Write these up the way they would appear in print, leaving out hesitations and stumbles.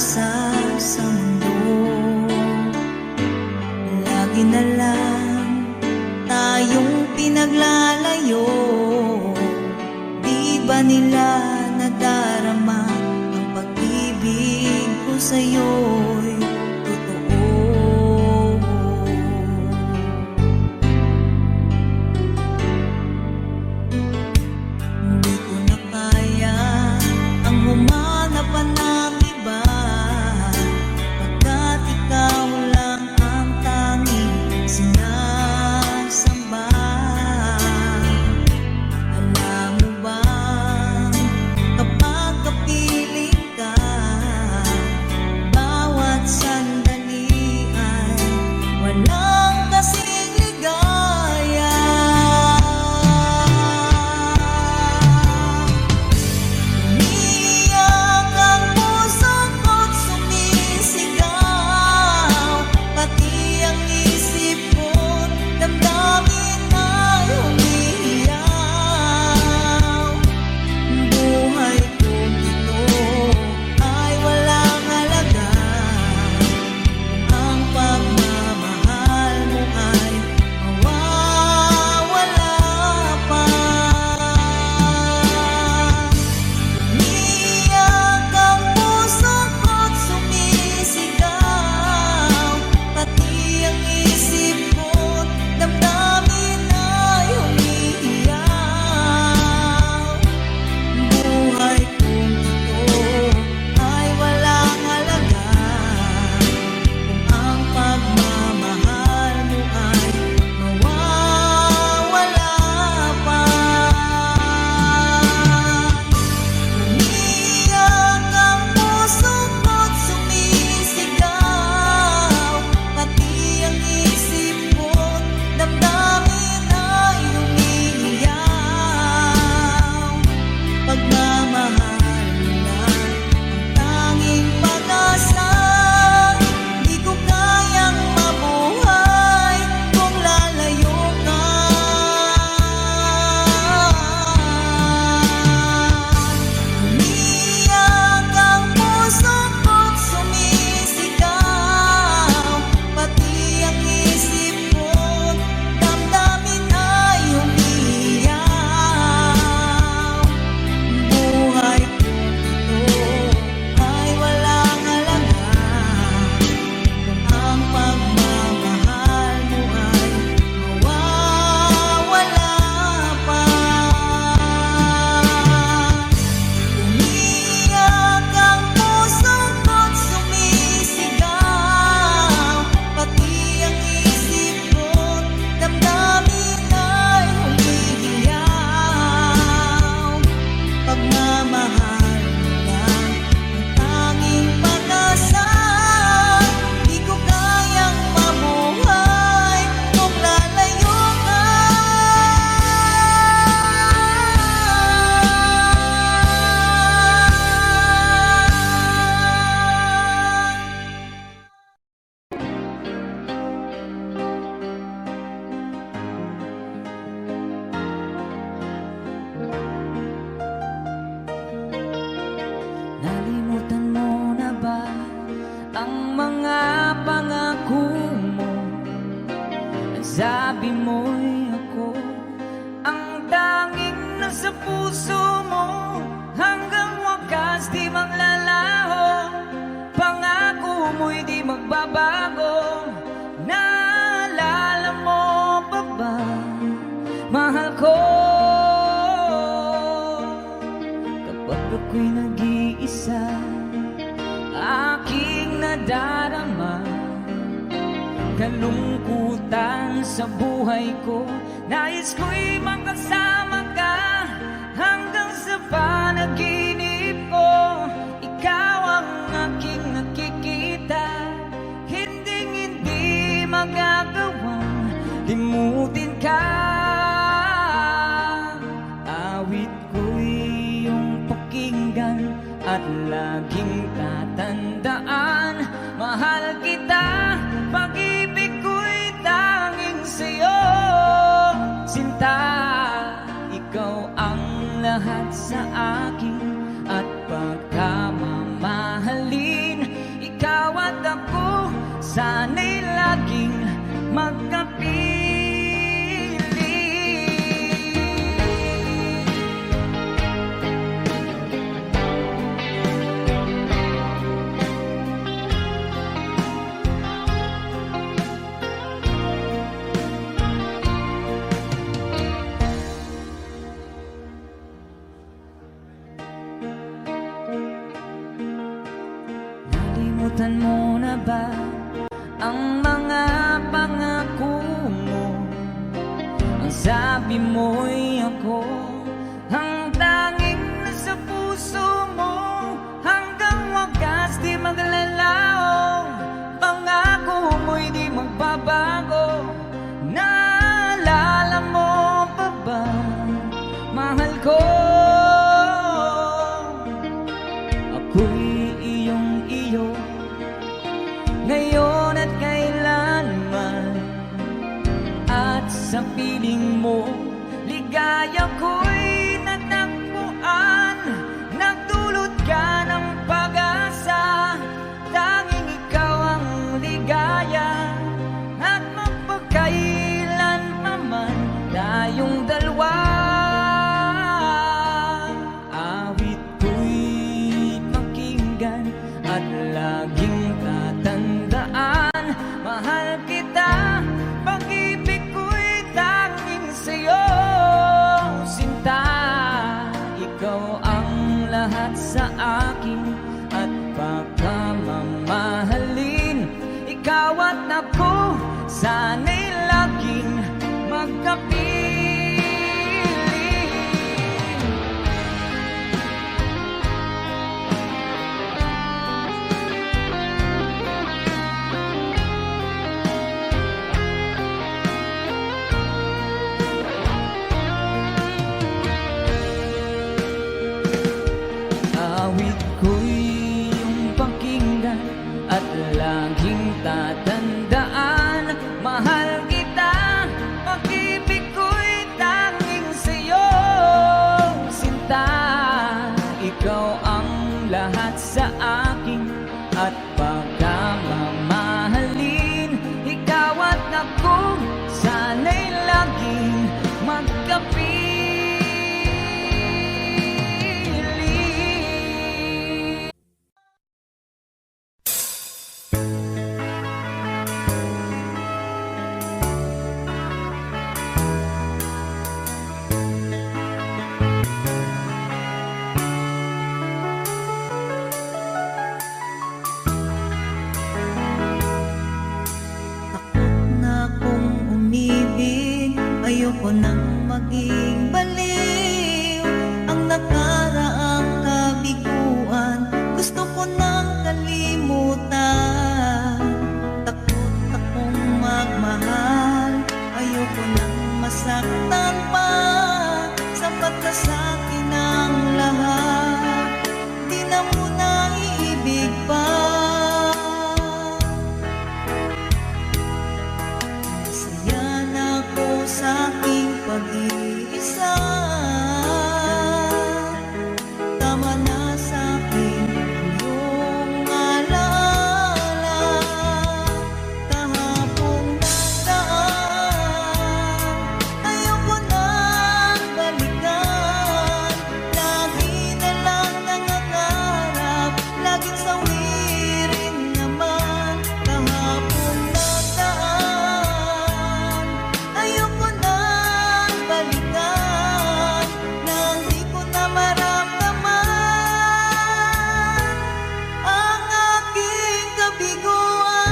pag-asa sa mundo. Lagi na lang tayong pinaglalayo. Di ba nila nadarama ang pag-ibig ko sa'yo'y totoo? Hindi ko na kaya ang humanap pa ng iba, pagkat ikaw lang ang tanging sinasamba. Alam mo bang kapag kapiling ka, bawat sandali ay walang kasing ligaya. Umiiyak ang puso ko't sumisigaw, pati ang isip ko't damdamin ay humihiyaw. Buhay kong ito ay walang halaga kung ang pagmamahal mo ay mawawala pa. Umiiyak ang puso ko't sumisigaw, pati ang isip ko't damdamin ay humihiyaw. Buhay kong ito ay walang halaga kung ang pagmamahal mo ay mawawala pa. Umiiyak ang puso ko't sumisigaw, pati ang isip ko't damdamin ay humihiyaw. Pagmamahal mo lang ang tanging pag-asa, di ko kayang mabuhay kung lalayo ka. Umiiyak ang puso ko't sumisigaw, pati ang isip ko't damdamin ay humihiyaw. Buhay kong ito ay walang halaga kung ang pagmamahal mo ay mawawala pa. Umiiyak ang puso ko't sumisigaw, pati ang isip ko't damdamin ay humihiyaw. Pagmamahal mo lang ang tanging pag-asa, di ko kayang mabuhay kung lalayo ka. Nalimutan mo na ba ang mga pangako mo? Nagsabi mo'y ako ang tanging nasa puso mo, hanggang wakas di maglalaho. Pangako mo'y di magbabago. Naalala mo pa ba, mahal ko? Kapag ako'y nag-iisa, aking nadarama kalungkutan sa buhay ko. Nais ko'y makasama ka hanggang sa panaginip ko. Ikaw ang aking nakikita, hinding-hindi magagawang limutin ka. Awit ko'y iyong pakinggan at laging tatandaan. Mahal kita, pag-ibig ko'y tanging sa'yo. Sinta, ikaw ang lahat sa akin. Nalimutan mo na ba ang mga pangako mo? Ang sabi mo'y ako ang tanging nasa puso mo. Hanggang wagas di maglalaong, pangako mo'y di magbabago. Naalala mo pa ba, mahal ko? Ako'y iyong-iyo ngayon at kailanman, at sa piling mo ligaya ko'y natagpuan. Nagdulot ka ng pag-asa, tanging ikaw ang ligaya, at mapagkailan pa man tayong dalawa. Awit ko'y pakinggan at laging tatandaan, mahal kita, pag-ibig ko'y tanging sa'yo, sinta. Ikaw ang lahat sa akin at pagkamamahalin. Ikaw at ako, sana'y laging magkapiling. Awit ko'y iyong pakinggan at laging tatandaan, mahal kita, pag-ibig ko'y tanging sa'yo, sinta. Ikaw ang lahat sa akin at pagkamamahalin. Ikaw at ako, sana'y laging magkapiling. Na kung umibig, ayoko nang maging baliw. Ang nakaraang kabiguan, gusto ko nang kalimutan. Takot akong magmahal, ayoko nang masaktan pa. Sapat na sa'kin ang lahat, di na muna iibig pa. Masaya na ako sa aking pag-iisa. Tama na sa akin ang iyong alaala. Kahapong nagdaan, ayoko nang balikan. Lagi na lang nangangarap, laging sawirin naman. Kahapong nagdaan, ayoko nang balikan, nang di ko na maramdaman ang aking kabiguan.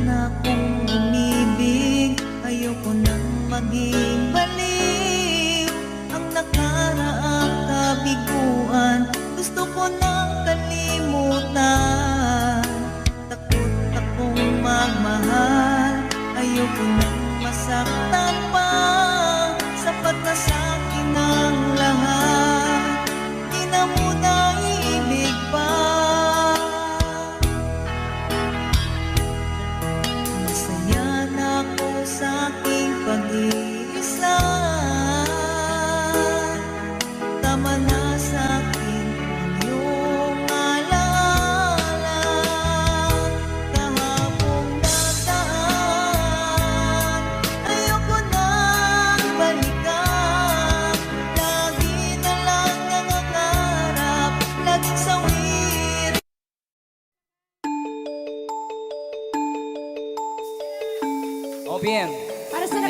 Na kung umibig, ayoko nang maging baliw. Ang nakaraang kabiguan, gusto ko nang kalimutan. Takot akong magmahal, ayoko nang masaktan pa. Sapat na sa'kin ang lahat, di na muna iibig pa. Masaya na ako sa aking pag-iisa.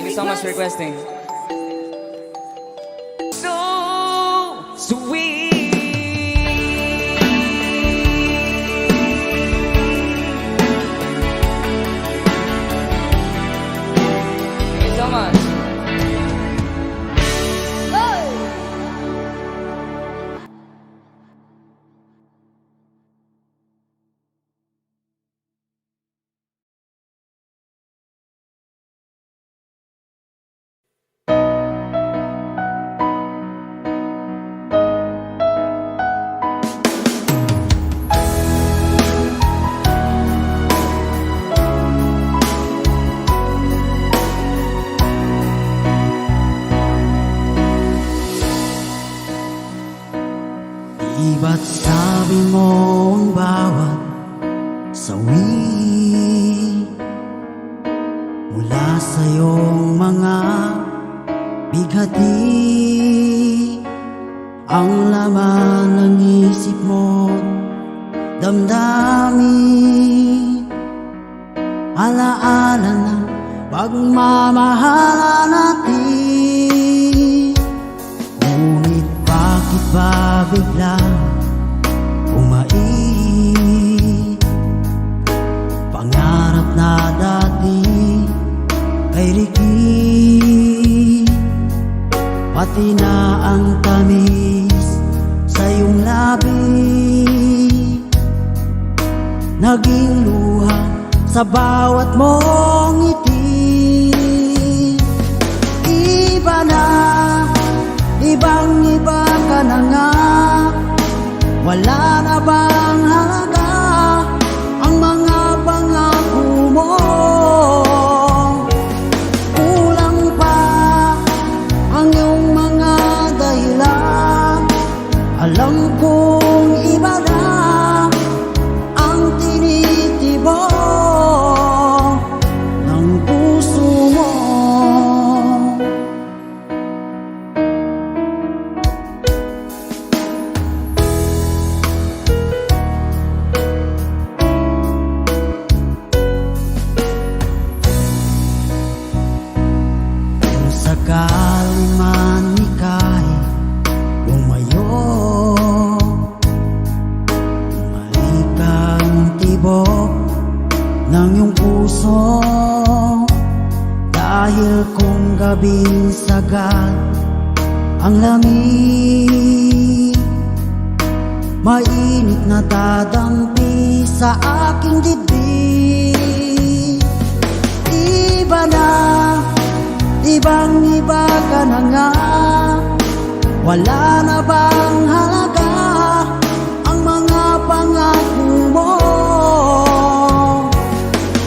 Thank you so much for requesting. So sweet. Thank you so much. Di ba't sabi mo ang bawat sawi mula sa iyong mga bighati ang laman ng isip mo, damdamin, alaala ng pagmamahala natin. Ngunit bakit ba biglang umait? Pangarap na dati ay rikit, pati na ang tamis sa iyong labi naging luha sa bawat mong ngiti. Iba na, ibang-iba ka na nga, wala na bang halaga ang mga pangako mo? Kulang pa ang iyong mga dahilan, alam kong iba na ang tinitibok ng puso mo. Sakali man ika'y lumayo, bumalik ang tibok ng iyong puso. Dahil kung gabing sagad ang lamig, mainit na dadampi sa aking dibdib. Iba na, ibang-iba ka na nga, wala na bang halaga ang mga pangako mo?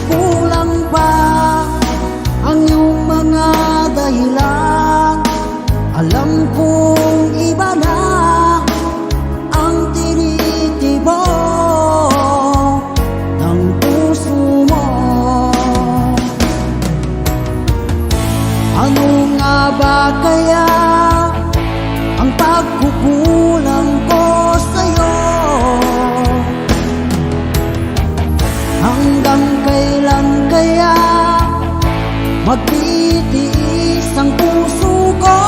Kulang pa ang iyong mga dahilan, alam kong iba na ang tinitibok ng puso mo. Ano nga ba kaya ang pagkukulang ko sa'yo? Hanggang kailan kaya magtitiis ang puso ko?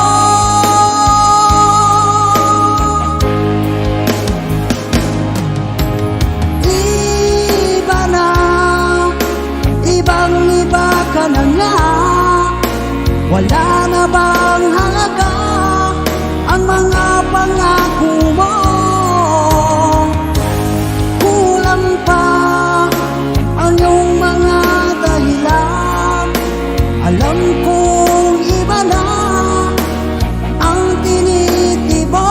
Iba na, ibang-iba ka na nga, wala na bang halaga ang mga pangako mo? Kulang pa ang iyong mga dahilan, alam kong iba na ang tinitibok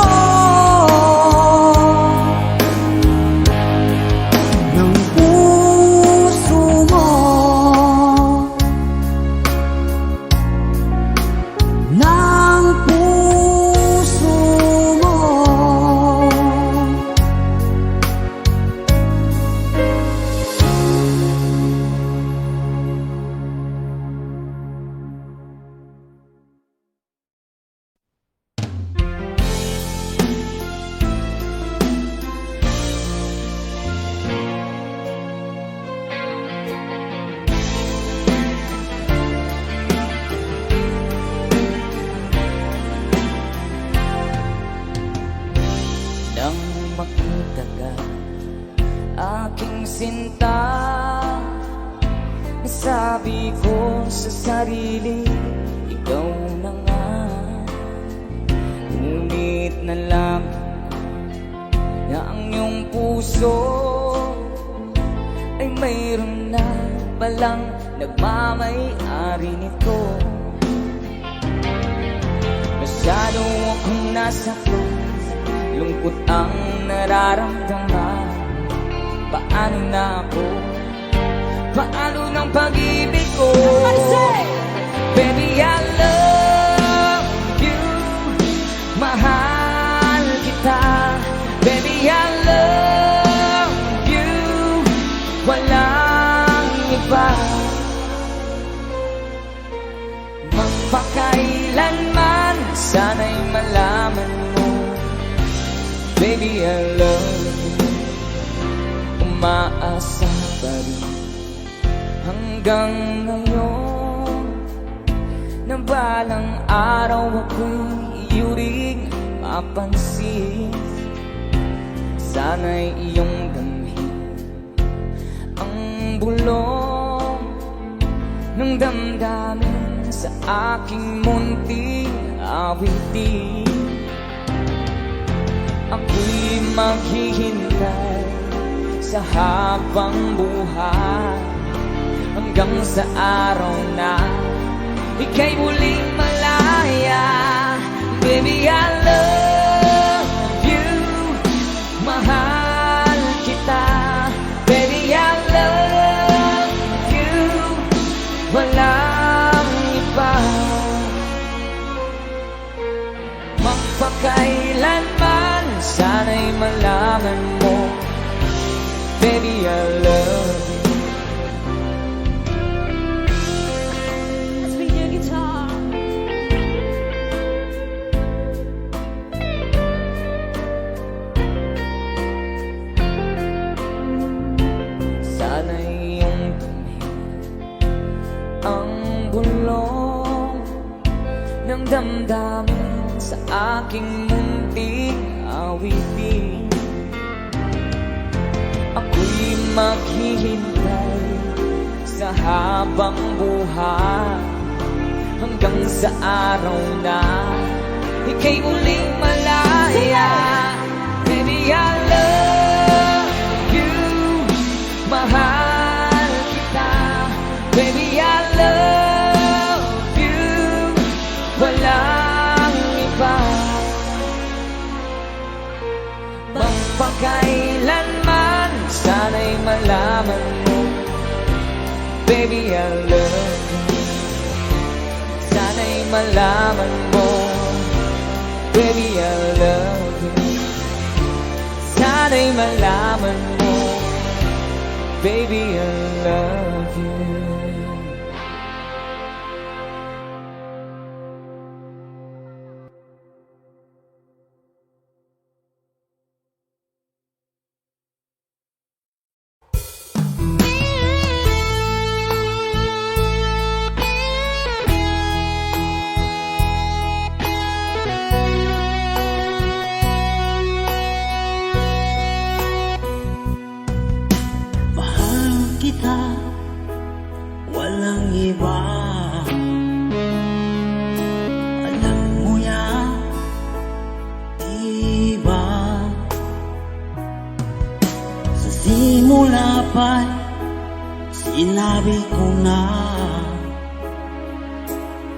ng puso mo. Ng puso mo. sa sarili, ikaw na nga. Ngunit nalaman na ang iyong puso ay mayroon na palang nagmamay-ari nito. Masyado akong nasaktan, lungkot ang nararamdaman. Paano na ako? Paano ng pag-ibig ko? Baby, I love you, mahal kita. Baby, I love you, walang iba. Magpakailanman, sana'y malaman mo, baby, I love you. Umaasa pa rin hanggang ngayon na balang araw ako'y iyo ring mapansin. Sana'y iyong damhin ang bulong ng damdamin sa aking munting awitin. Ako'y maghihintay sa habang buhay hanggang sa araw na ika'y muling malaya. Baby, I love you, mahal kita. Baby, I love you, walang iba. Magpakailanman, sana'y malaman mo, baby, I love you. Let's bring your guitar. Sana'y iyong damhin ang bulong ng damdamin sa aking munting awitin. Ako'y maghihintay sa habang buhay hanggang sa araw na ika'y muling malaya. Baby, I love you, mahal kita. Baby, I love you, walang iba. Magpakailanman, sana'y malaman mo, baby, I love you. Sana'y malaman mo, baby, I love you. Sana'y malaman mo, baby, I love you. Kita, walang iba. Alam mo yan, diba? Sa simula pa'y sinabi ko na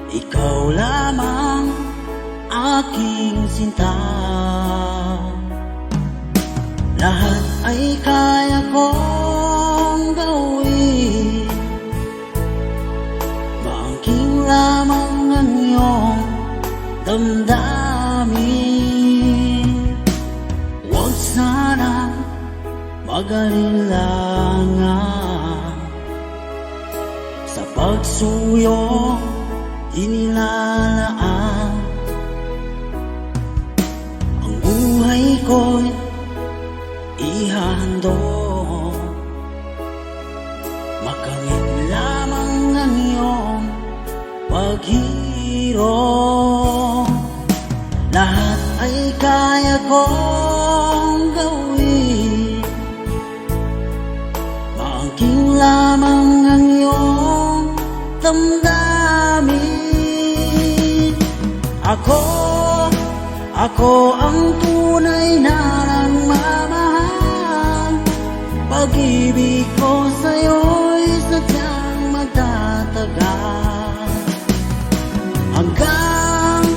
ikaw lamang aking sinta. Lahat ay kaya kong gawin, bangking lamang ang iyong damdamin. Huwag sana mag-alilangan sa pagsuyo inilalaan. Ang buhay ko'y ihandog, makamit lamang ang iyong paghirap. Lahat ay kaya kong gawin, maangking lamang ang iyong damdamin. Ako ang tunay na nagmamahal. Pag-ibig ko sa'yo'y sadyang magtatagal, hanggang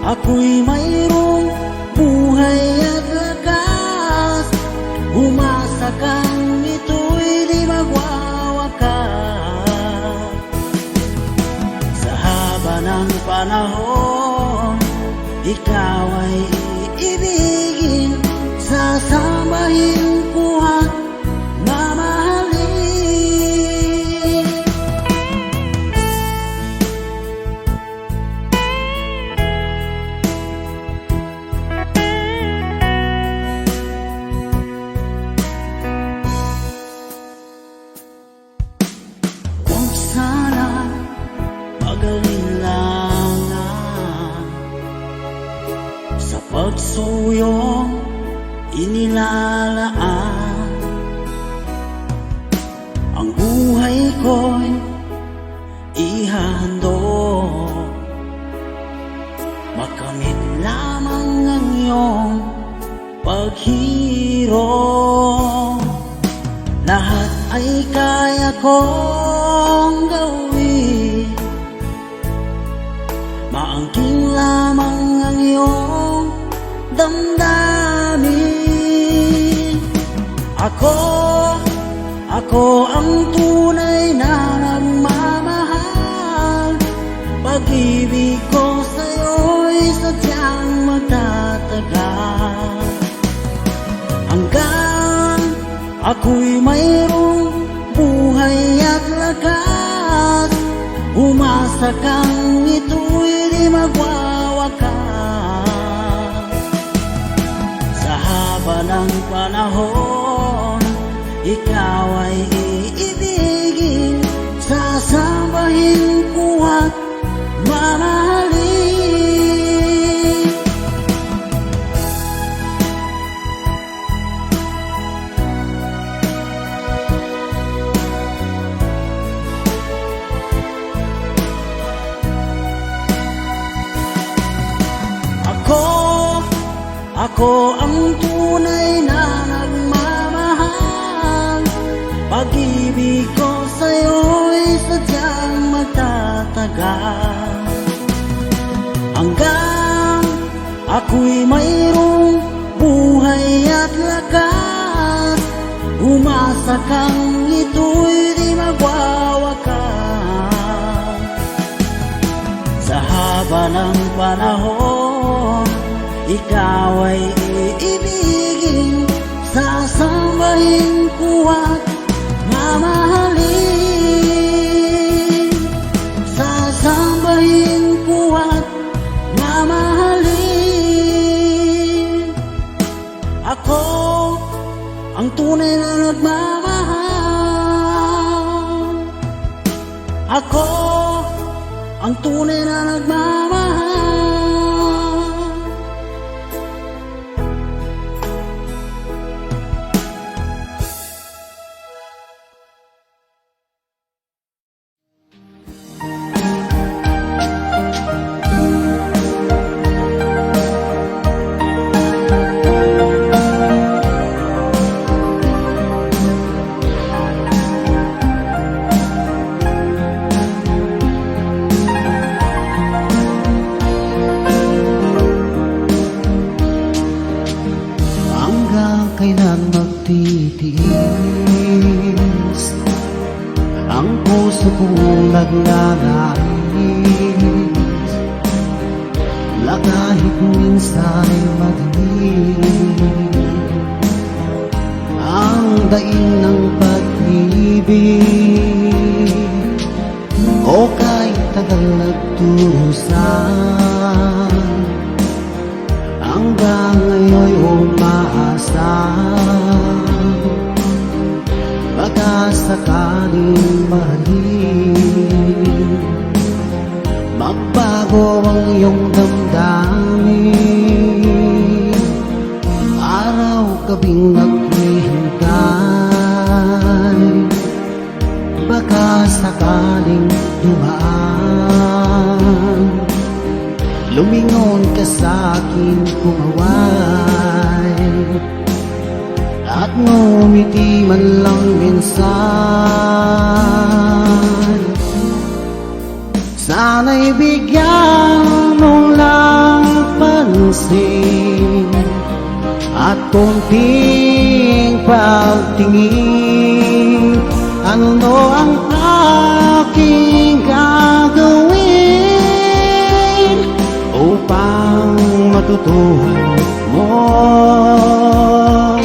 ako'y mayroong buhay at lakas. Umasa kang ito'y di magwawakas. Sa haba ng panahon, ikaw ay iibigin, sasambahin ko at mamahalin. Huwag sana mag-alinlangan sa pagsuyong inilalaan. Ang buhay ko'y ihahandog, makamit lamang ang iyong paghiro. Lahat ay kaya kong gawin, maangking lamang ang iyong damdamin. Ako ang tunay na nagmamahal. Pag-ibig ko sa'yo'y sadyang magtatagal, hanggang ako'y mayroong buhay at lakas. Umasa kang ito'y di magwawakas. Sa haba ng panahon, ikaw ay iibigin, sasambahin ko at mamahalin. Ako ang tunay na nagmamahal. Pag-ibig ko sa'yo'y sadyang magtatagal, hanggang ako'y mayroong buhay at lakas. Umasa kang ito'y di magwawakas. Sa haba ng panahon, ikaw ay iibigin, sasambahin ko at mamahalin. Sasambahin ko at mamahalin. Ako ang tunay na nagmamahal. Ako ang tunay na nagmamahal. Kailan magtitiis ang puso kong nagnanais, na kahit minsan'y madilim ang daing ng pag-ibig, o kahit tagal nagturusan, hanggang ngayon'y umaasa, baka sakaling mahalin, magbago ang iyong damdamin. Araw-gabing naghihintay, baka sakaling dumaan, lumingon ka sa akin kumaway at ngumiti man lang minsan. Sana'y bigyan mo lang pansin at konting pagtingin. Ano ang aking gagawin upang matutuhan mong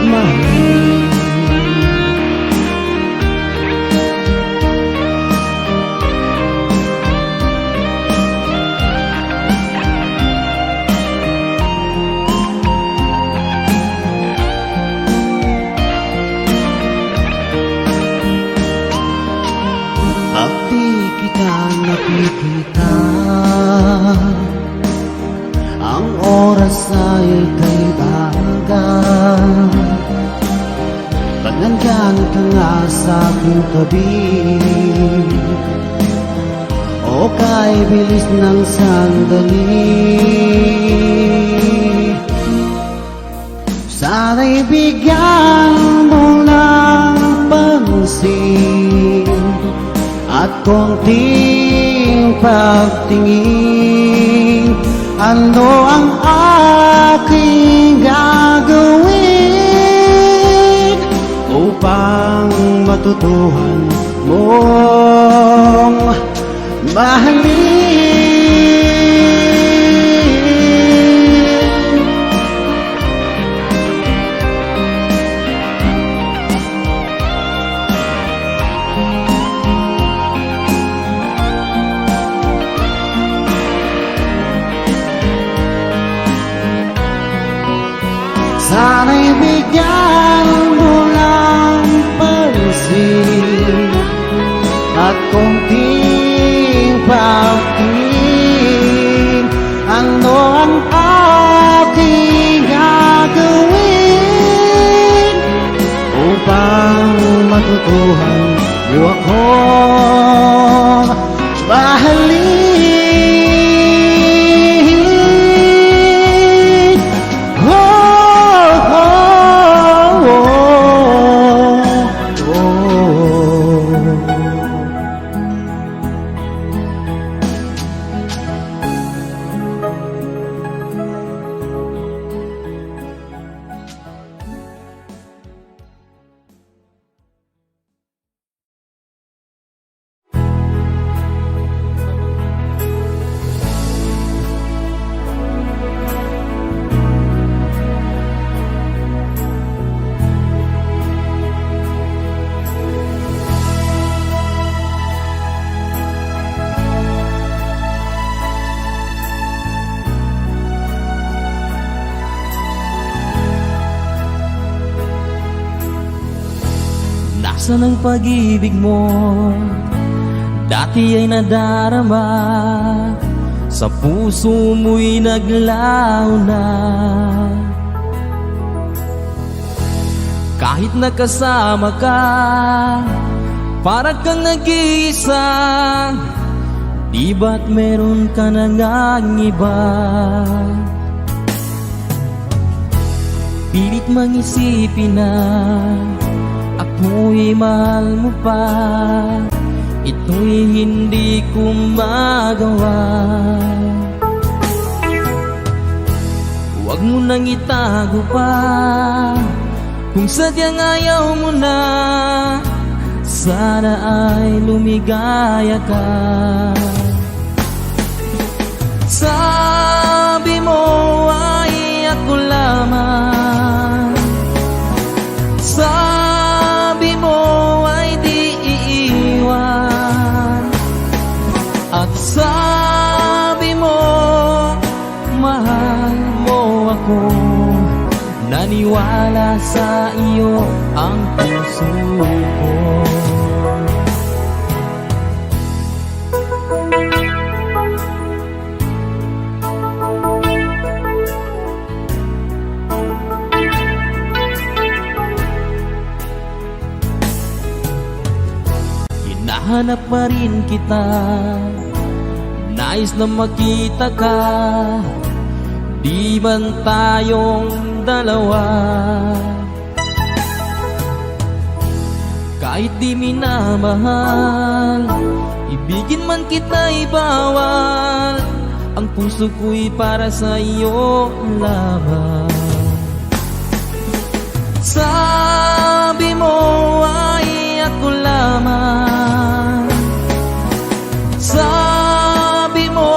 mahalin? At di kita nakikita, ang oras ay kay bagal. Pag nandyan ka nga sa aking tabi, o kay bilis ng sandali, sana'y bigyan mo ng pansin at konting pagtingin. Ano ang aking gagawin upang matutuhan mong mahalin? Sana'y bigyan mo lang pansin at konting pagtingin. Ano ang aking gagawin upang matutuhan mo akong mahalin? Nasaan ang pag-ibig mo? Dati ay nadarama, sa puso mo'y naglaho na. Kahit nakasama ka, para kang nag-iisa. Di ba't meron ka na ngang iba? Pilit mang isipin na ako'y mahal mo pa, ito'y hindi ko magawa. Huwag mo nang itago pa, kung sadyang ayaw mo na, sana ay lumigaya ka. Sabi mo ay ako lamang, sabi mo ay di iiwan, at sabi mo mahal mo ako. Naniwala sa iyo ang puso ko. Hinahanap pa rin kita, nais na makita ka, di man tayong dalawa. Kahit di minamahal, ibigin man kita'y bawal, ang puso ko'y para sa iyo lamang. Sabi mo ay ako lamang, sabi mo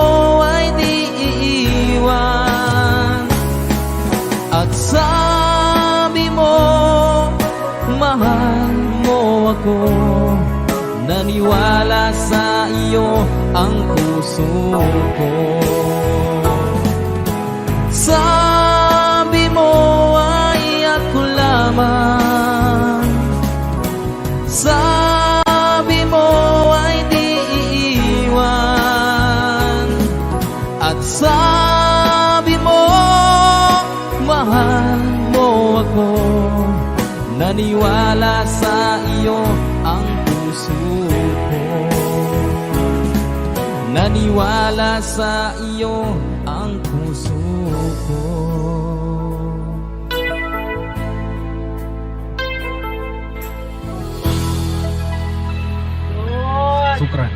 ay di iiwan, at sabi mo mahal mo ako. Naniwala sa iyo ang puso ko. Sabi mo ay ako lamang, sabi mo ay di iiwan, at sabi mo mahal mo ako. Naniwala sa iyo ang puso ko. Naniwala sa iyo ang puso ko. Sukran.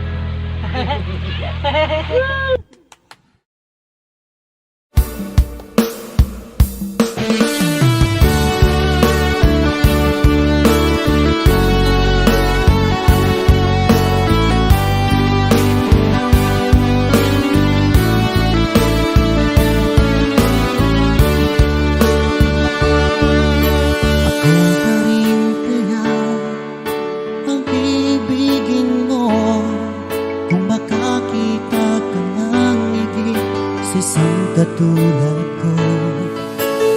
Katulad ko,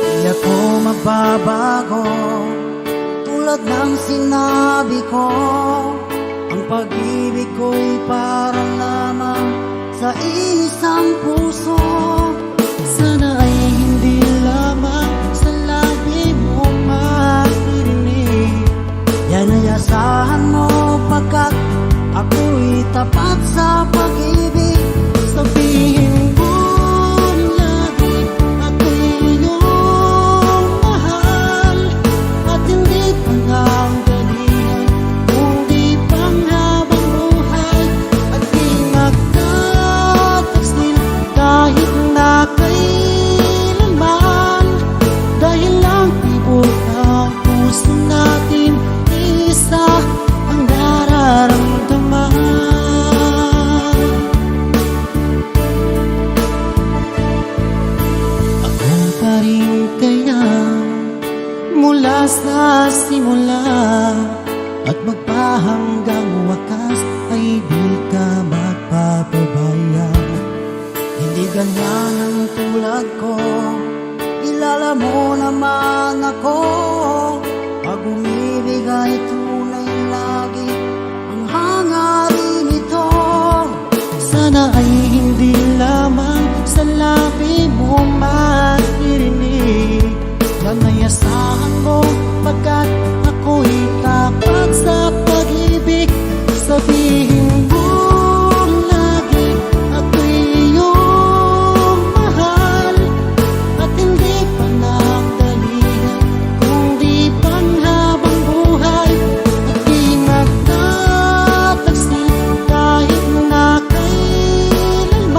di ako magbabago. Tulad ng sinabi ko, ang pag-ibig ko'y para lamang sa isang puso. Sana ay hindi lamang sa labi mo maririnig. Yan ay asahan mo pagkat ako'y tapat sa pag-ibig. Sabihin mo mula sa simula at magpahanggang wakas ay di ka magpapabaya. Hindi ganyan ang tulad ko, kilala mo naman ako. Pag umibig ay tunay lagi ang hangarin ito. Sana ay hindi lamang sa labi mo maririnig. Nanayasahan mo pagkat ako'y tapat sa pag-ibig. Sabihin mo lagi ako'y iyong mahal, at hindi pa nagdalihan kundi panghabang buhay. At di magtataksil kahit na kailanman,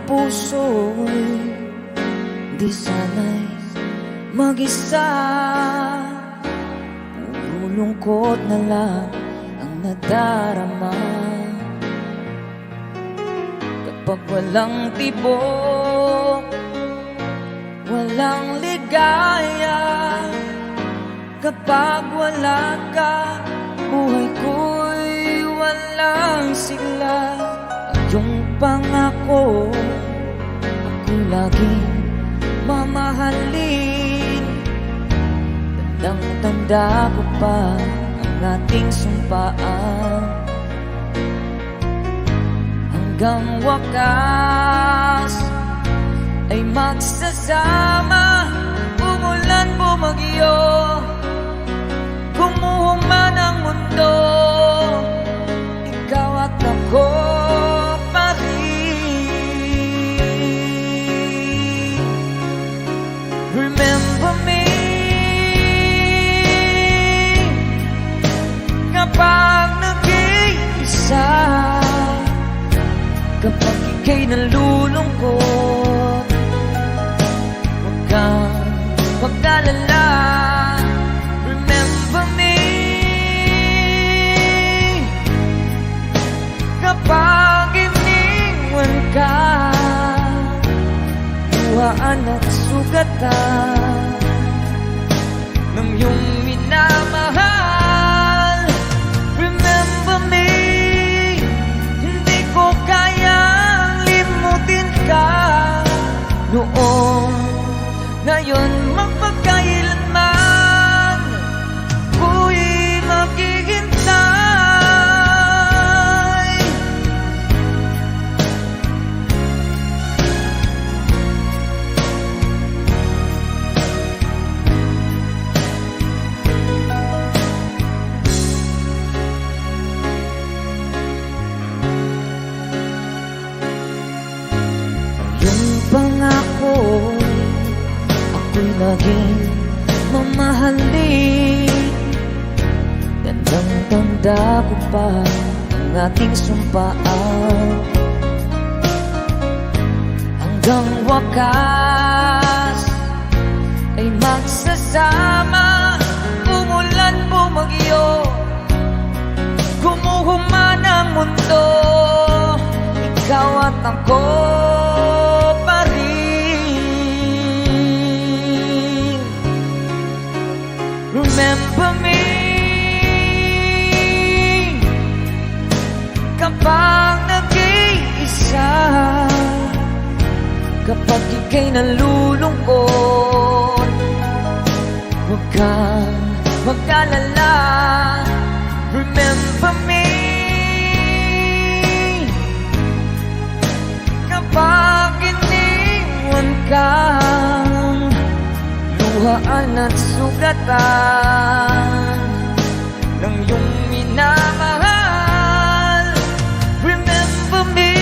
puso'y di sana'y mag-isa. Puro lungkot na lang ang nadarama. Kapag walang tibok, walang ligaya. Kapag wala ka, buhay ko'y walang sigla. Ang iyong pangako, ako'y laging mamahalin. Tandang-tanda ko pa ang ating sumpaan. Hanggang wakas ay magsasama. Umulan, bumagyo, kumuhuman ang mundo, ikaw at ako pa rin. Remember me kapag nag-iisa, kapag ika'y nalulungkot. Huwag kang mag-alala. Remember me kapag iniwan ka, luhaan at sugatan ng iyong minamahal. Remember me, hindi ko kayang limutin ka noon, ngayon magpagkailanman ako'y maghihintay. Yung pangako, ako'y laging mamahalin. Tandang-tanda ko pa ang ating sumpaan. Hanggang wakas ay magsasama. Umulan, bumagyo, kumuhuman ang mundo, ikaw at ako pa rin. Remember me kapag nag-iisa, kapag ika'y nalulungkot. Huwag kang mag-alala. Remember me kapag iniwan ka, luhaan at sugatan ng iyong minamahal. Remember me,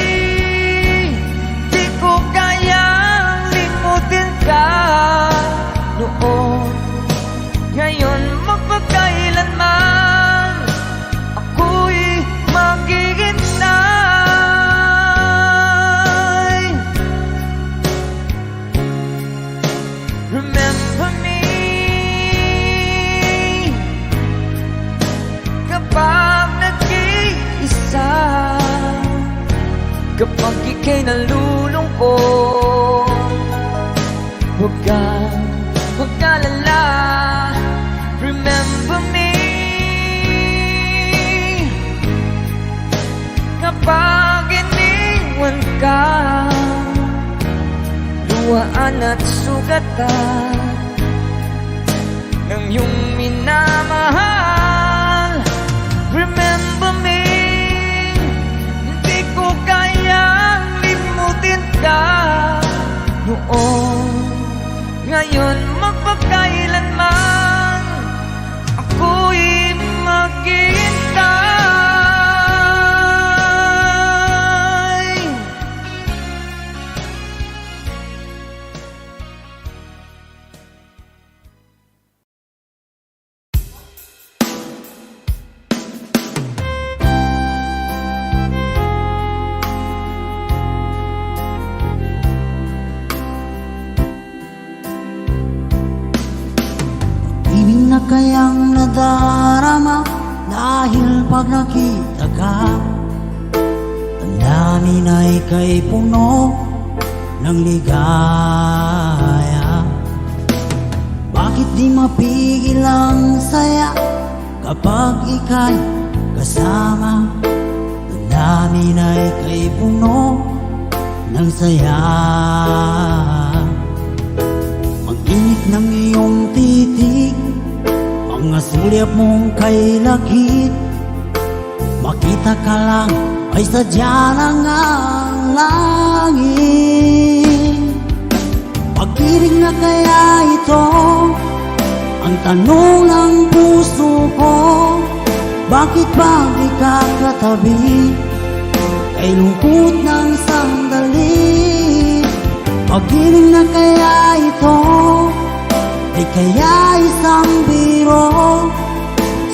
di ko kayang limutin ka noon, ngayon magpagkailanman ako'y maghihintay. Remember me kapag nag-iisa, kapag ika'y nalulungkot. Huwag kang mag-alala. Remember me kapag iniwan ka, luhaan at sugatan ng iyong minamahal. Remember me, hindi ko kayang limutin ka noon, ngayon magpagkailanman ako'y maghihintay. kapag nakita ka, ang namin ay kay puno ng ligaya. Bakit di mapigil ang saya kapag ika'y kasama? Ang namin ay kay puno ng saya. Ang init ng iyong titig, mga sulyap mong kay lakit, makita ka lang ay sadya ng ang langit. Pag-ibig na kaya ito ang tanong ng puso ko, bakit ba di ka katabi kay lungkot ng sandali? Pag-ibig na kaya ito, di kaya isang biro,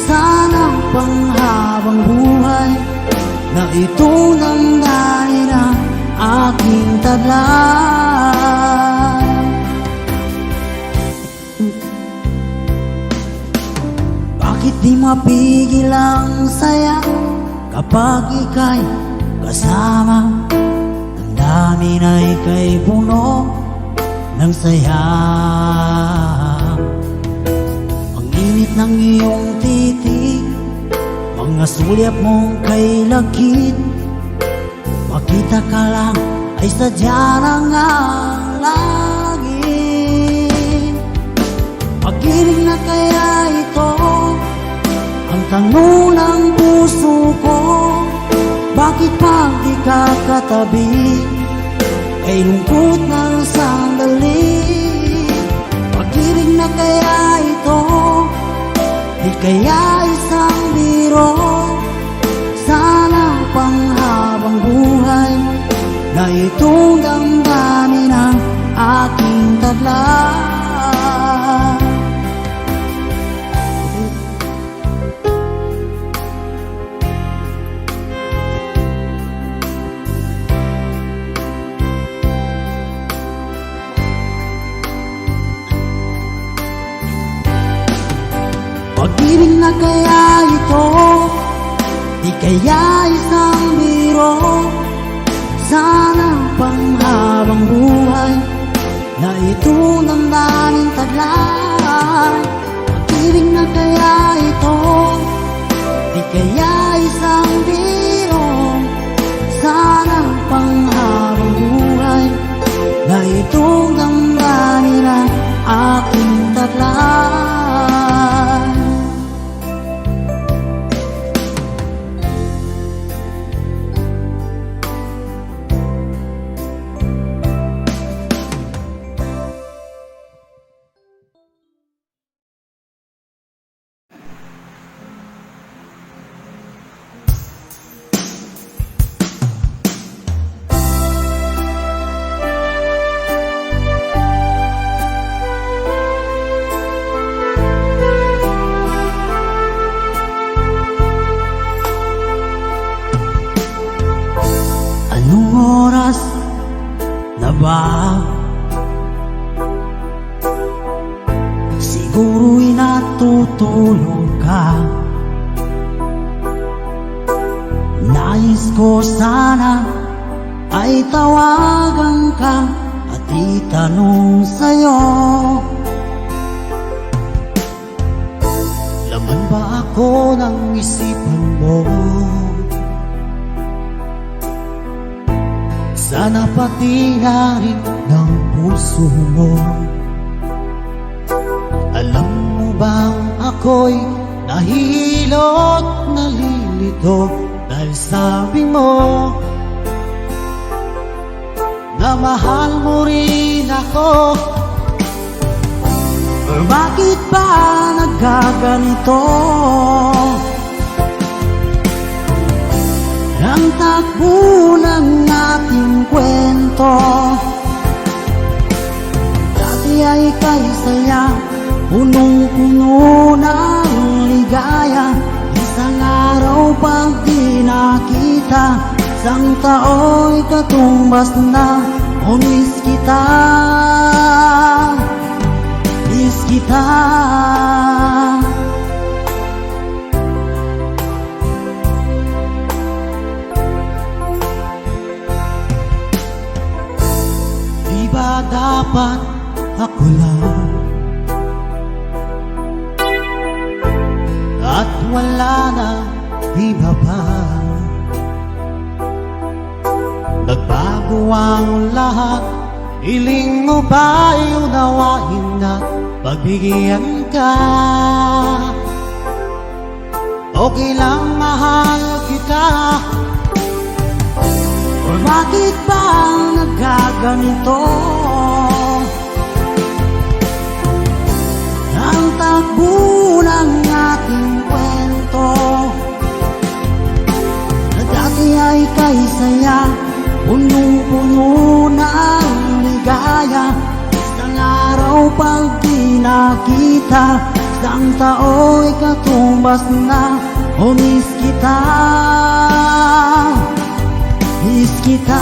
sana panghabang buhay na ito nang dahil ang aking taglay. Bakit di mapigil ang saya kapag ika'y kasama? Ang namin ay kay puno ng saya. Ang init ng iyong titig, mga sulyap mong kay lakit, makita ka lang ay sadya ng ang langit. Pag-ibig na kaya ito ang tanong ng puso ko, bakit pag di ka katabi kay lungkot ng sandali? Pag-ibig na kaya ito, di kaya isang biro, sana panghabang buhay na itong damdamin ang aking taglay. Pag-ibig na kaya ito, di kaya isang biro, sana panghabang buhay na ito nang daming taglay. Pag-ibig na kaya ito, di kaya isang biro, sana panghabang buhay na ito nang daming ang aking taglay. Anong oras na ba? Siguro'y natutulog ka. Nais ko sana ay tawagan ka at itanong sa'yo, laman ba ako ng isipan mo? Sana pati na rin ng puso mo. Alam mo bang ako'y nahihilo at nalilito dahil sabi mo na mahal mo rin ako. Or bakit ba nagkaganito ang takbo ng ating kwento? Dati ay kay saya, punong-puno ng ligaya. Isang araw pag di nakita, isang tao'y katumbas na. O miss kita, miss kita. iba pa. Nagbago ang lahat, hiling mo ba'y unawain na pagbigyan ka? Okay lang mahal kita, o bakit ba nagkaganito? Ang takbo ng ating kwento na dati ay kay saya, punong-puno ng ligaya. Isang araw pag di nakita, isang tao'y katumbas na. O miss kita, miss kita.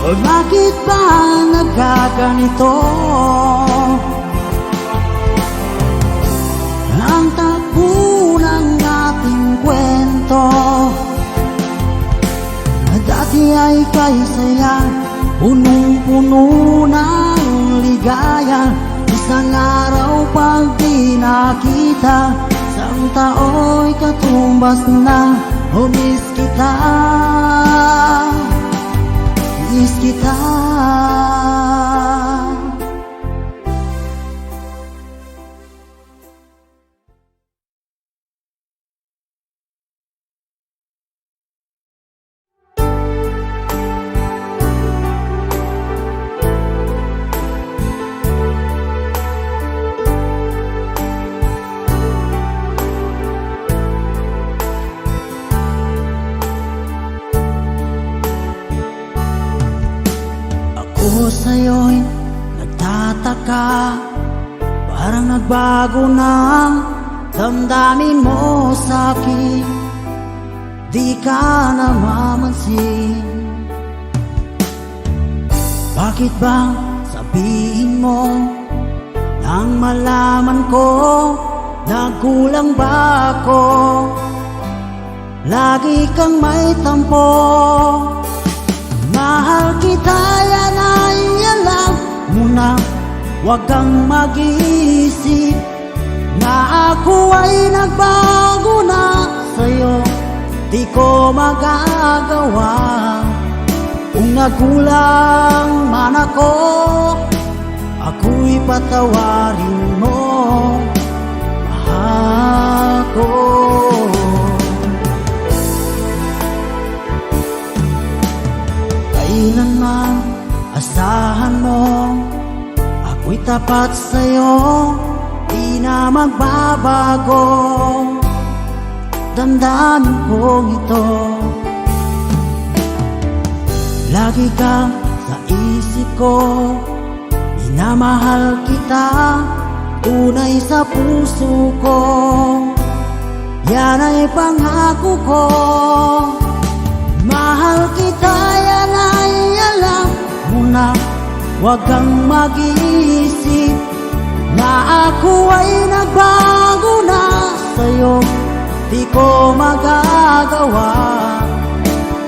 O bakit ba nagkaganito? Ang takbo ng ating kwento na dati ay kay saya, punong-puno ng ligaya. Isang araw pag di nakita, isang tao'y katumbas na. O miss kita, miss kita. Ako sa'yo'y nagtataka, parang nagbago na ang damdamin mo sa'kin. Di ka namamansin. Bakit bang sabihin mo nang malaman ko nagkulang ba ako? Lagi kang may tampo. Mahal kita, yan ay alam mo na. Huwag kang mag-iisip na ako ay nagbago na sa'yo. Di ko magagawa. Kung nagkulang man ako, ako'y patawarin mo, mahal ko. Kailanman asahan mo, ako'y tapat sa'yo, di na magbabago. Damdamin kong ito, lagi kang sa isip ko. Minamahal kita, tunay sa puso ko. Yan ay pangako ko. Mahal kita, yan ay alam mo na. Huwag kang mag-iisip na ako ay nagbago na sa'yo. Di ko magagawa.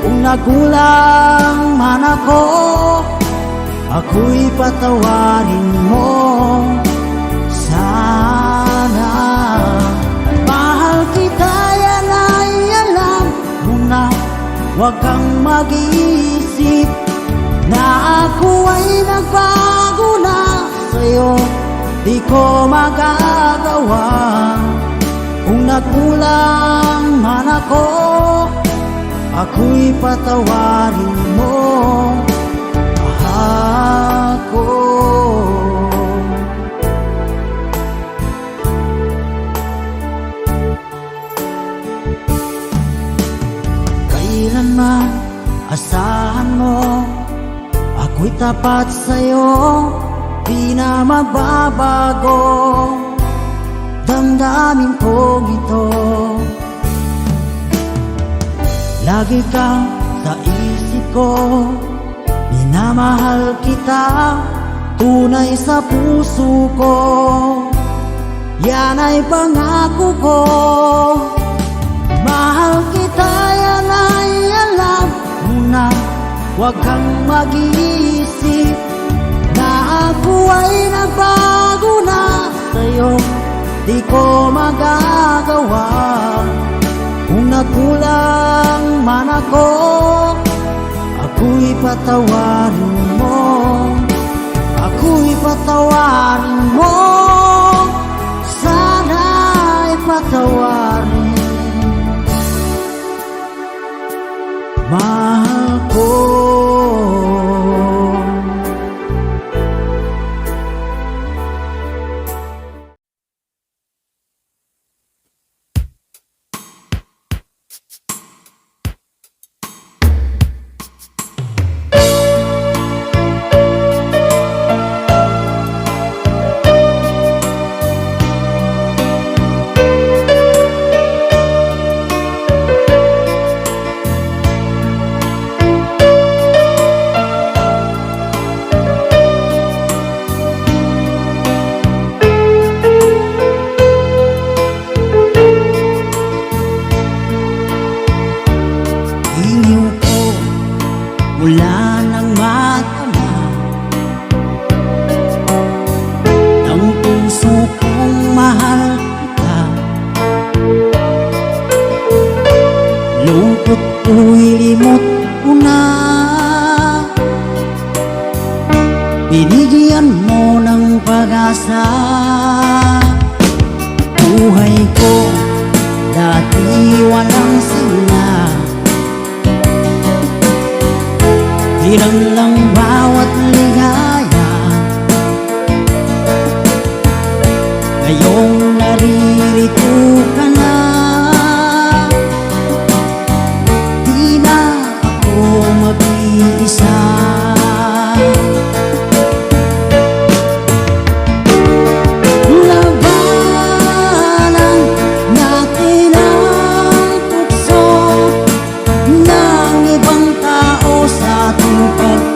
Kung nagkulang man ako, ako'y patawarin mo sana. Mahal kita, yan ay alam mo na. Huwag kang mag-iisip na ako ay nagbago na sa'yo. Di ko magagawa. Kung nagkulang man ako, ako'y patawarin mo, mahal ko. Kailanman asahan mo, ako'y tapat sa'yo, di na magbabago. Damdamin kong ito, lagi kang sa isip ko. Minamahal kita, tunay sa puso ko. Yan yan ay pangako ko. Mahal kita, yan ay alam mo na. Huwag kang mag-iisip na ako ay nagbago na sa'yo. Di ko magagawa kung nagkulang man ako. Ako'y patawarin mo, ako'y patawarin mo. Sana'y patawarin, mahal ko. Wala nang matama ng puso kong mahal ka. Lungkot ko'y limot ko na. Binigyan mo ng pag-asa. Buhay ko dati walang sila. Hirang lang bawat ligaya. Ngayong naririto ka na, di na ako mag-iisa. Labanan natin ang tukso ng ibang tao sa ating pag-ibig.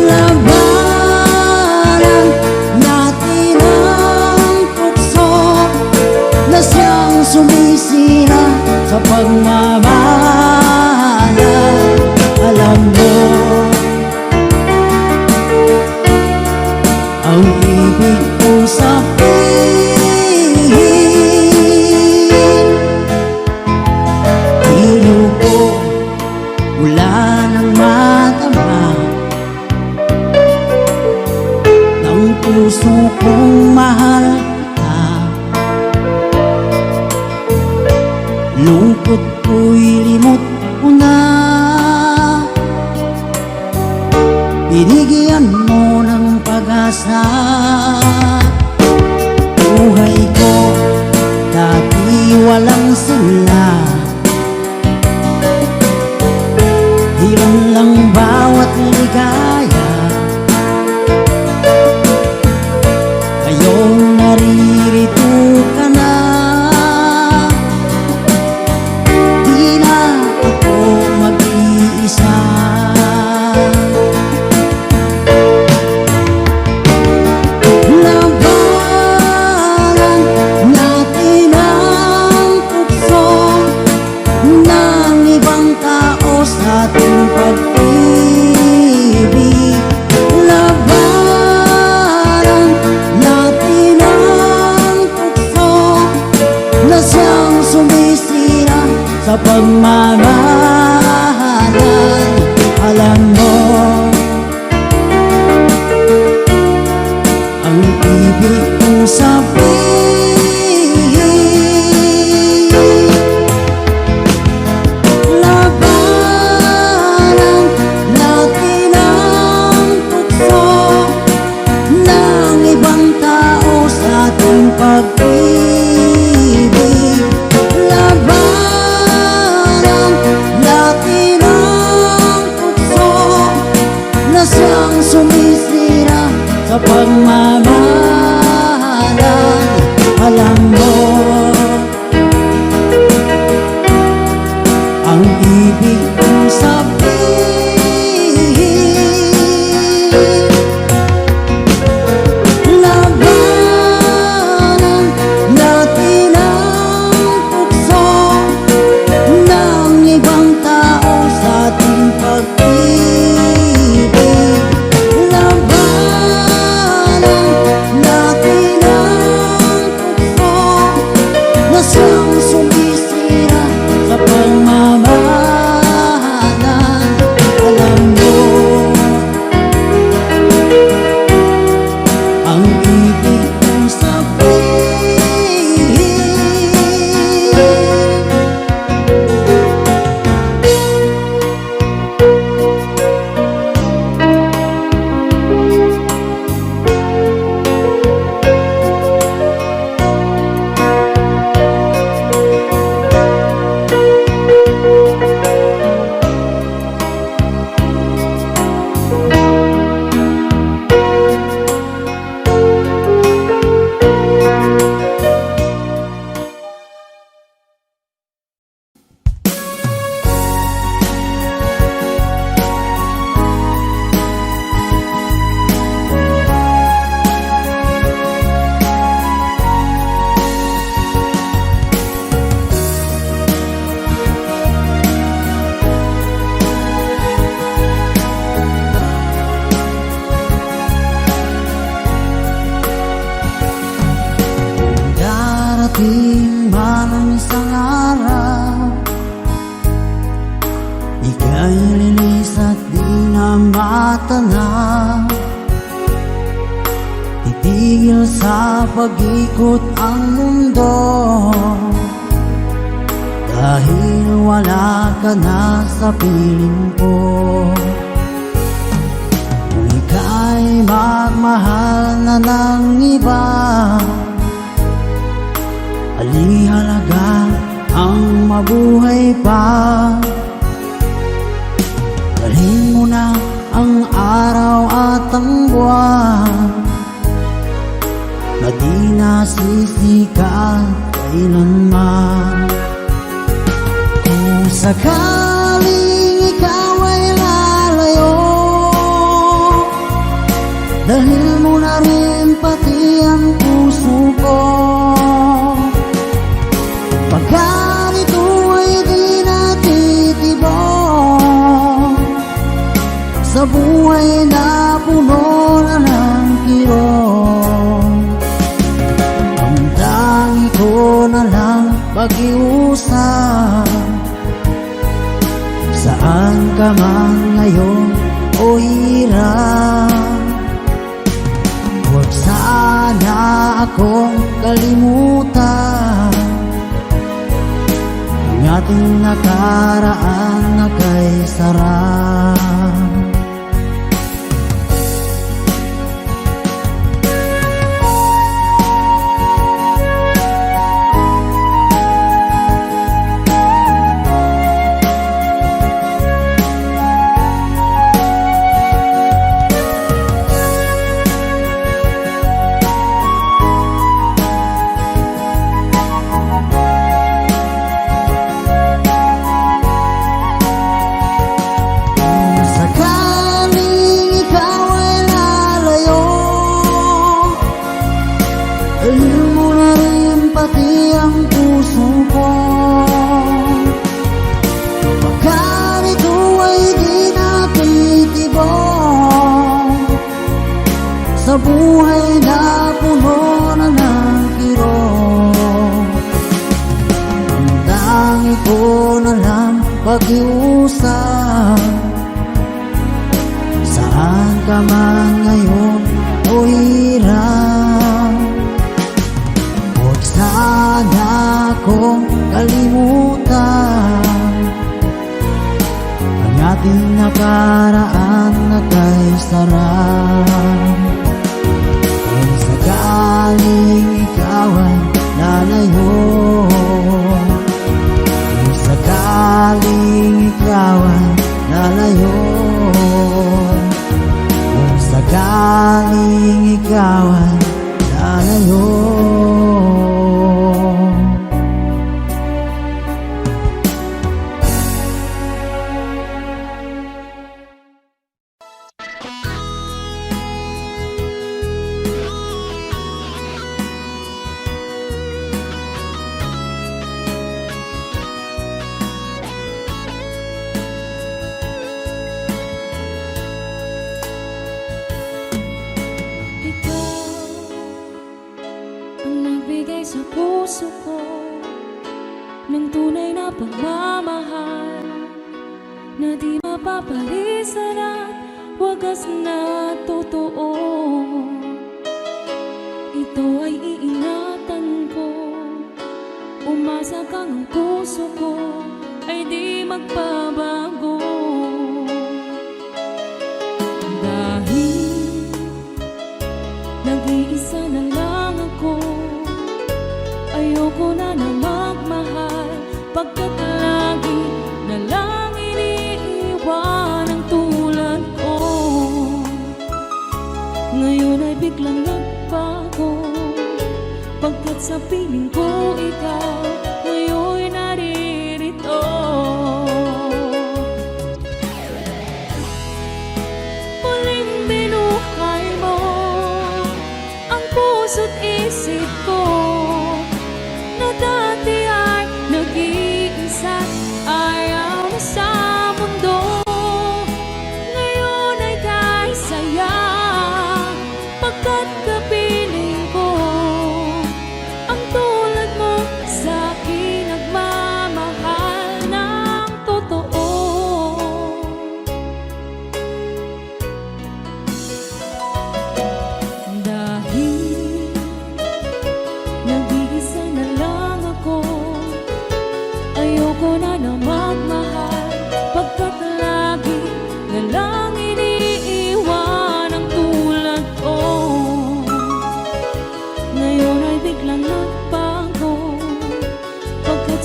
Labanan natin ang tukso na siyang sumisira sa pagmamahalan. Alam mo, ang ibig kong sabihin, ilaw ko wala nang matama ng puso kong mahal ka. Lungkot ko'y limot ko na. Binigyan mo ng pag-asa. Buhay ko dati walang sila. Hirang lang bawat ligaya. Ngayong naririto ka na, di na ako mag-iisa. Labanan natin ang tukso ng ibang tao sa ating pag-ibig. Labanan natin ang tukso na siyang sumisira sa pagmamahalan. Alam mo, ang ibig kong sabihin, labanan natin ang tukso ng ibang tao sa ating pag-ibig. Labanan natin ang tukso na siyang sumisira sa pagmamahalan. sa pag-ikot ang mundo, dahil wala ka na sa piling ko. Kung ika'y magmahal na ng iba, alihalaga ang mabuhay pa. Dalhin mo na ang araw at ang buwan, na di nasisikat kailanman. Kung sakaling ikaw ay lalayo, dalhin mo na rin pati ang puso ko. Pagkat ito ay di natitibok sa buhay na puno na ng kirot, ang tangi ko na lang pag-iusap. Saan ka man ngayon o hirap, huwag sana akong kalimutan ang ating nakaraan na kay sarap. Dalhin mo na rin pati ang puso ko. Pagkat ito ay di natitibok sa buhay na puno na ng kirot, ang tangi ko na lang pag-iusap. Saan ka man ngayon o hirap, huwag sana akong kalimutan ang ating nakaraan na kay sarap. Kung sakaling ikaw ay lalayo, kung sakaling ikaw ay lalayo, kung sakaling ikaw ay lalayo. Sa puso ko ng tunay na pagmamahal na di mapapalisan at wagas na totoo. Ito ay iingatan ko, umasa kang ang puso ko ay di magbabago. Dahil nag-iisa na lang ako, ayoko na na magmahal, pagkat lagi na lang iniiwan ang tulad ko. Ngayon ay biglang nagbago, pagkat sa piling ko ikaw ngayon'y naririto. Muling binuhay mo ang puso't isip ko, na dati ay nag-iisa't ayaw na sa mundo. Ngayon ay kay saya, pagkat kapiling ko ang tulad mo sa akin nagmamahal ng totoo. Dahil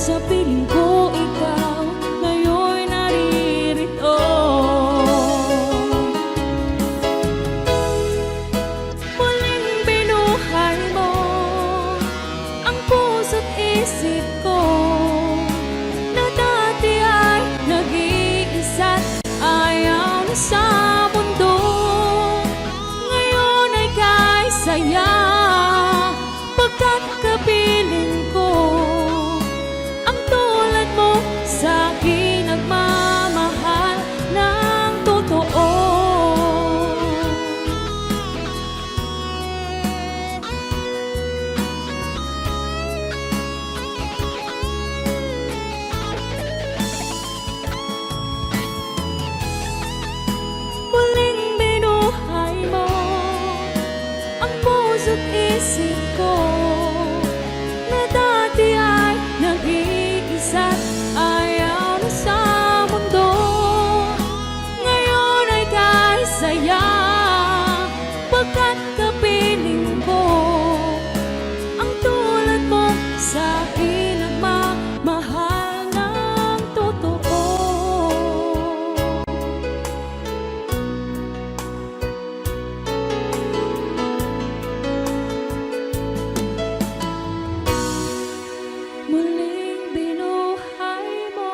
sa piling ko ikaw ngayon'y naririto. Muling binuhay mo ang puso't isip ko na dati ay nag-iisa't ayaw na sa mundo. Ngayon ay kay saya pagkat kapiling ko ang tulad mo sa akin nagmamahal ng totoo. Muling binuhay mo ang puso't isip ko na dati ay nag-iisa't ayaw na sa mundo. Ngayon ay kay saya pagkat kapiling ko ang tulad mo sa akin nagmamahal ng totoo. Muling binuhay mo.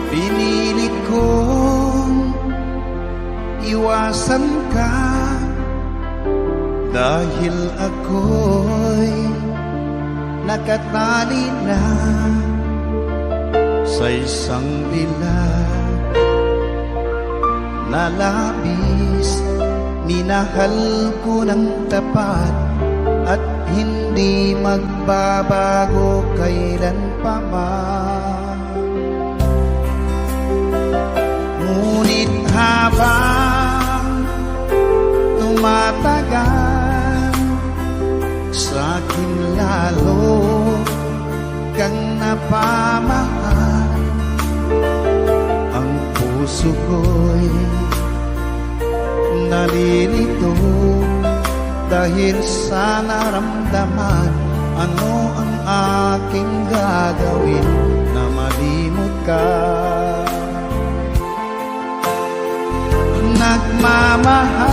Pinilit kong iwasan ka dahil ako'y nakatali na sa isang dilag na labis. Minahal ko ng tapat at hindi magbabago kailan pa man. Ngunit habang tumatagal, sa'kin lalo kang napamahal. Ang puso ko'y nalilito dahil sa naramdaman. Ano ang aking gagawin na malimot ka? Nagmamahal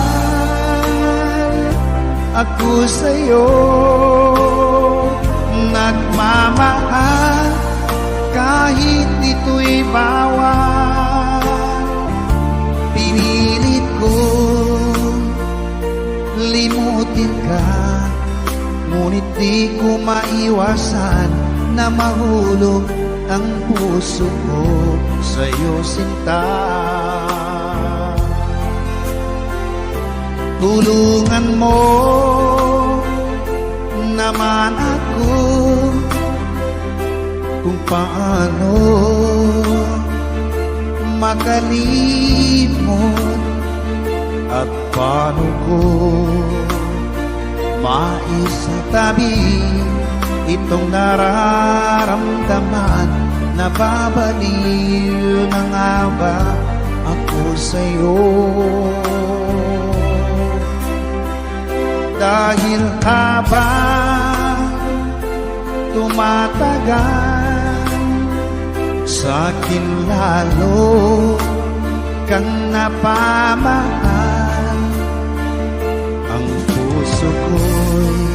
ako sa'yo, nagmamahal kahit ito'y bawal. Pinilit ko limutin ka, ngunit di ko maiwasan na mahulog ang puso ko sa'yo, sinta. Tulungan mo naman ako kung paano makalimot at paano ko maisatabi itong nararamdaman. Nababaliw na nga ba ako sa'yo? Dahil habang tumatagal, sa'kin lalo kang napamahal. Ang puso ko'y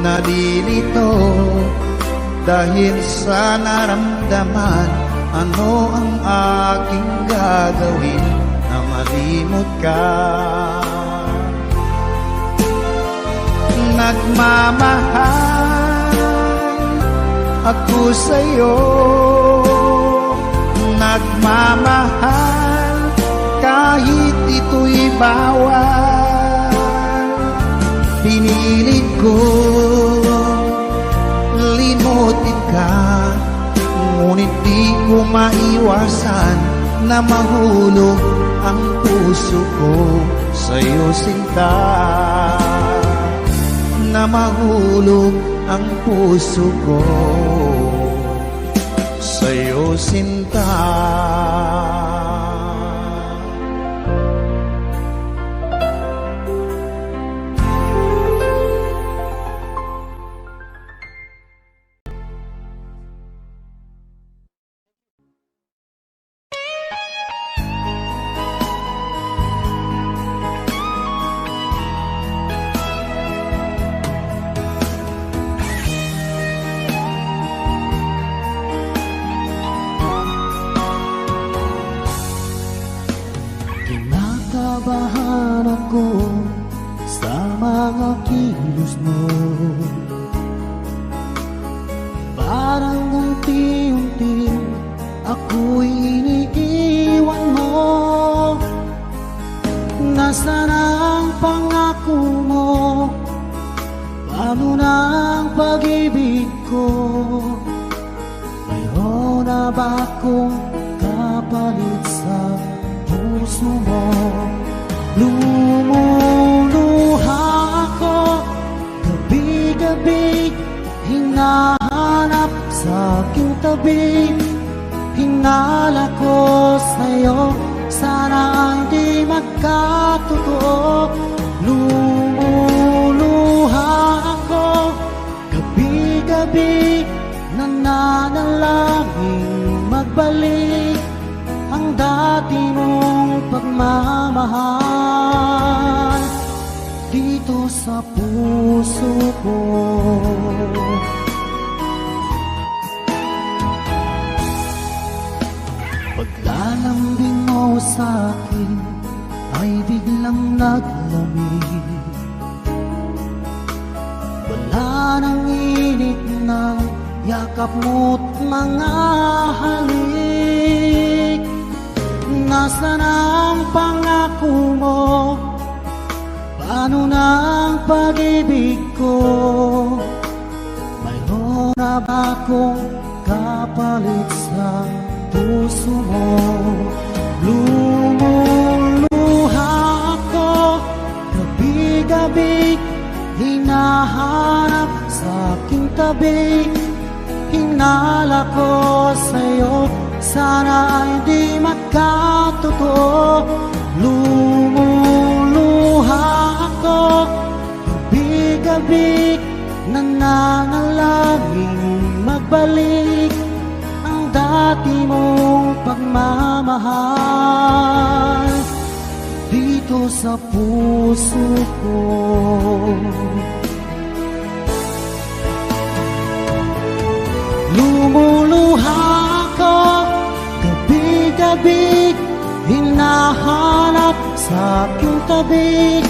nalilito dahil sa naramdaman. Ano ang aking gagawin na malimot ka? Nagmamahal ako sa'yo. Nagmamahal kahit ito'y bawal. Pinilit ko limutin ka, ngunit di ko maiwasan na mahulog ang puso ko sa'yo, sinta. Na mahulog ang puso ko sa'yo, sinta. Kinakabahan ako sa mga kilos mo. Parang unti-unti ako'y iniiwan mo. Nasaan ang pangako mo? Paano na ang pag-ibig ko? Mayroon na ba akong kapalit sa puso mo? Lumuluha ako gabi-gabi, hinahanap sa aking tabi. Hinala ko sa'yo, sana hindi magkatotoo. Lumuluha ako gabi-gabi, nananalangin magbalik ang dati mong pagmamahal dito sa puso ko. Paglalambing mo sa'kin ay biglang naglamig. Wala nang init ng yakap mo't mga halik. Nasaan ang pangako mo? Paano na ang pag-ibig ko? Mayroon na ba akong kapalit sa puso mo? Lumuluha ako gabi-gabi, hinahanap sa aking tabi. Hinala ko sa'yo, sana ay di magkatotoo. Lumuluha ako gabi-gabi, nananalangin magbalik ang dati mong pagmamahal dito sa puso ko. Lumuluha ako gabi-gabi, hinahanap sa aking tabi.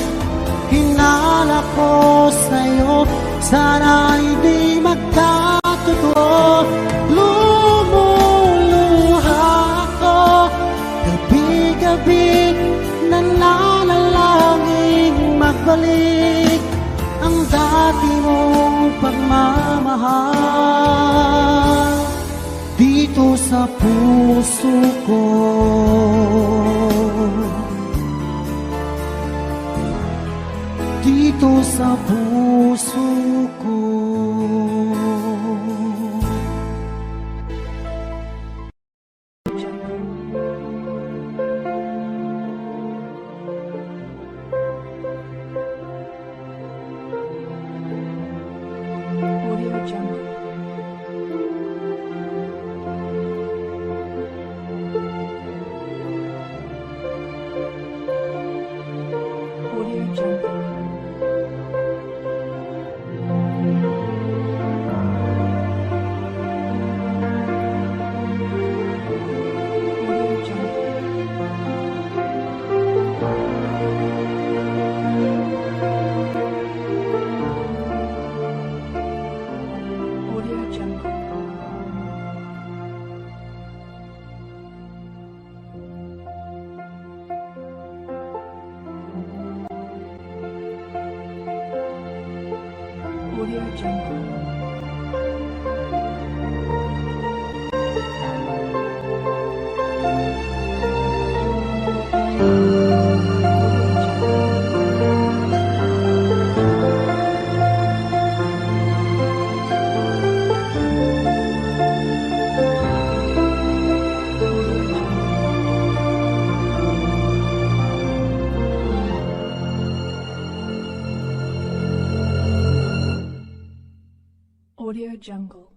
Hinala ko sa'yo, sana hindi magkatotoo. Lumuluha ako gabi-gabi, nananalangin magbalik ang dati mong pagmamahal dito sa puso ko. Dito sa puso ko. Audio Jungle. Audio Jungle. Audio Jungle. Audio Jungle.